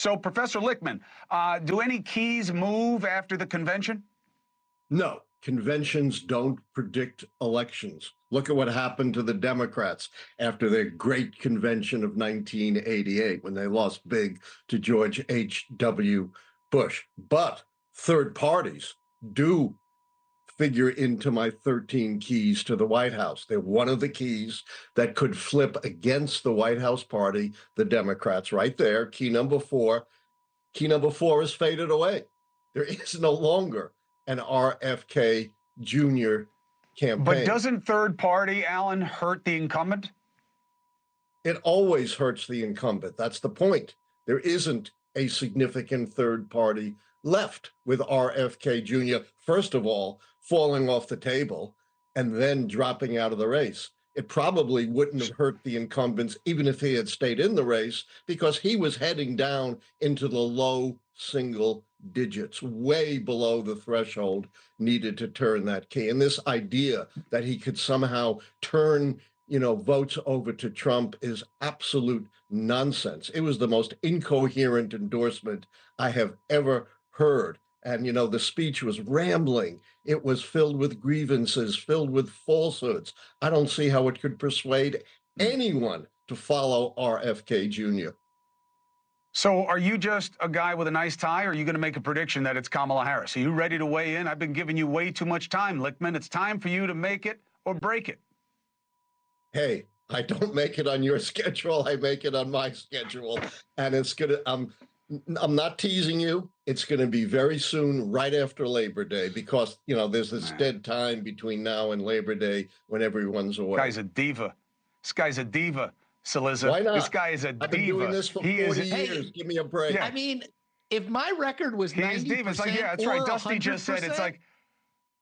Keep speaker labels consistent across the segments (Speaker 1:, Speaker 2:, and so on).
Speaker 1: So, Professor Lichtman, do any keys move after the convention?
Speaker 2: No, conventions don't predict elections. Look at what happened to the Democrats after their great convention of 1988 when they lost big to George H.W. Bush. But third parties do figure into my 13 keys to the White House. They're one of the keys that could flip against the White House party, the Democrats, right there. Key number four. Key number four is faded away. There is no longer an RFK Jr. campaign.
Speaker 1: But doesn't third party, Allan, hurt the incumbent?
Speaker 2: It always hurts the incumbent. That's the point. There isn't a significant third party left with RFK Jr., first of all, falling off the table and then dropping out of the race. It probably wouldn't have hurt the incumbents even if he had stayed in the race, because he was heading down into the low single digits, way below the threshold needed to turn that key. And this idea that he could somehow turn, votes over to Trump is absolute nonsense. It was the most incoherent endorsement I have ever heard. And, the speech was rambling. It was filled with grievances, filled with falsehoods. I don't see how it could persuade anyone to follow RFK Jr.
Speaker 1: So are you just a guy with a nice tie, or are you going to make a prediction that it's Kamala Harris? Are you ready to weigh in? I've been giving you way too much time, Lichtman. It's time for you to make it or break it.
Speaker 2: Hey, I don't make it on your schedule. I make it on my schedule. And it's going to, I'm not teasing you. It's going to be very soon, right after Labor Day, because, there's this dead time between now and Labor Day when everyone's away.
Speaker 1: This guy's a diva. This guy's a diva, Cillizza.
Speaker 2: Why not?
Speaker 1: This guy is a diva.
Speaker 2: I've been doing this for 40 years. Hey, give me a break.
Speaker 3: Yeah. I mean, if my record was 90%,
Speaker 1: diva. It's like, yeah, that's right. Dusty
Speaker 3: 100%?
Speaker 1: just said, it's like,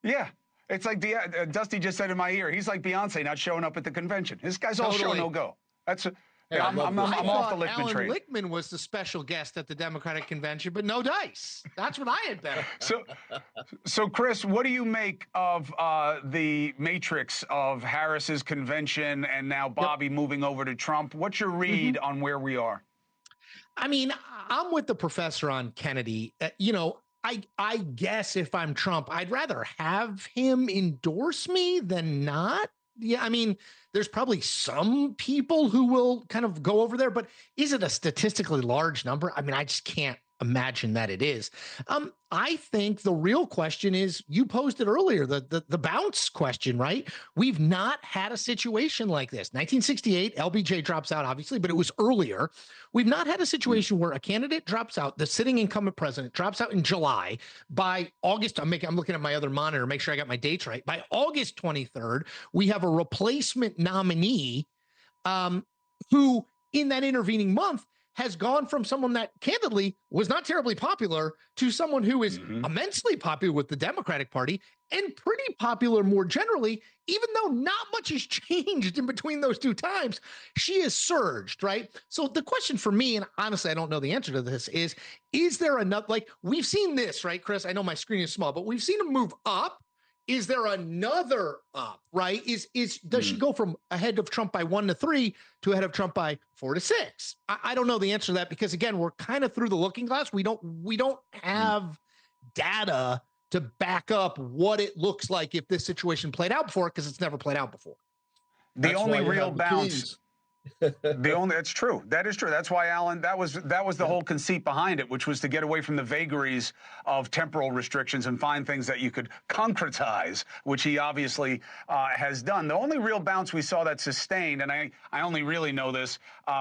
Speaker 1: yeah. It's like Dusty just said in my ear, he's like Beyonce not showing up at the convention. This guy's all show, no go. That's I'm off the Lichtman train.
Speaker 3: Allan Lichtman was the special guest at the Democratic convention, but no dice. That's what I had bet.
Speaker 1: So Chris, what do you make of the matrix of Harris's convention and now Bobby moving over to Trump? What's your read on where we are?
Speaker 3: I mean, I'm with the professor on Kennedy. I guess if I'm Trump, I'd rather have him endorse me than not. Yeah, I mean, there's probably some people who will kind of go over there, but is it a statistically large number? I mean, I just can't imagine that it is. I think the real question is, you posed it earlier, the bounce question, right? We've not had a situation like this. 1968, LBJ drops out, obviously, but it was earlier. We've not had a situation where a candidate drops out, the sitting incumbent president drops out in July. By August, I'm looking at my other monitor, make sure I got my dates right. By August 23rd, we have a replacement nominee who, in that intervening month, has gone from someone that candidly was not terribly popular to someone who is immensely popular with the Democratic Party and pretty popular more generally, even though not much has changed in between those two times. She has surged, right? So the question for me, and honestly, I don't know the answer to this, is there enough, like we've seen this, right, Chris? I know my screen is small, but we've seen him move up. Is there another up, right? Does she go from ahead of Trump by 1 to 3 to ahead of Trump by 4 to 6? I don't know the answer to that, because again, we're kind of through the looking glass. We don't have data to back up what it looks like if this situation played out before, because it's never played out before.
Speaker 1: The only real bounce. That's true. That is true. That's why, Allan, that was the whole conceit behind it, which was to get away from the vagaries of temporal restrictions and find things that you could concretize, which he obviously has done. The only real bounce we saw that sustained, and I only really know this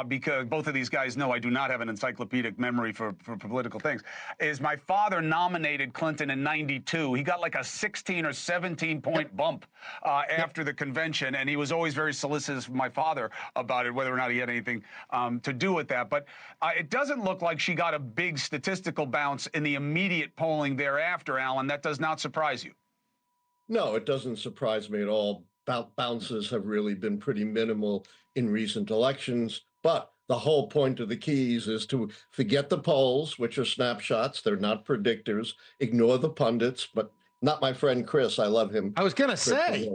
Speaker 1: because both of these guys know I do not have an encyclopedic memory for political things, is my father nominated Clinton in '92. He got like a 16 or 17 point bump after the convention, and he was always very solicitous with my father about it, whether or not he had anything to do with that. But it doesn't look like she got a big statistical bounce in the immediate polling thereafter, Allan. That does not surprise you.
Speaker 2: No, it doesn't surprise me at all. Bounces have really been pretty minimal in recent elections. But the whole point of the keys is to forget the polls, which are snapshots. They're not predictors. Ignore the pundits, but not my friend Chris. I love him.
Speaker 3: I was going to say.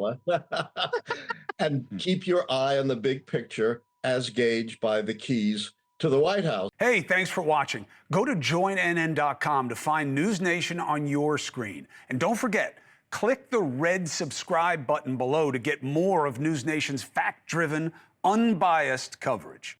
Speaker 2: And keep your eye on the big picture as gauged by the keys to the White House.
Speaker 1: Hey, thanks for watching. Go to joinnn.com to find NewsNation on your screen. And don't forget, click the red subscribe button below to get more of NewsNation's fact-driven, unbiased coverage.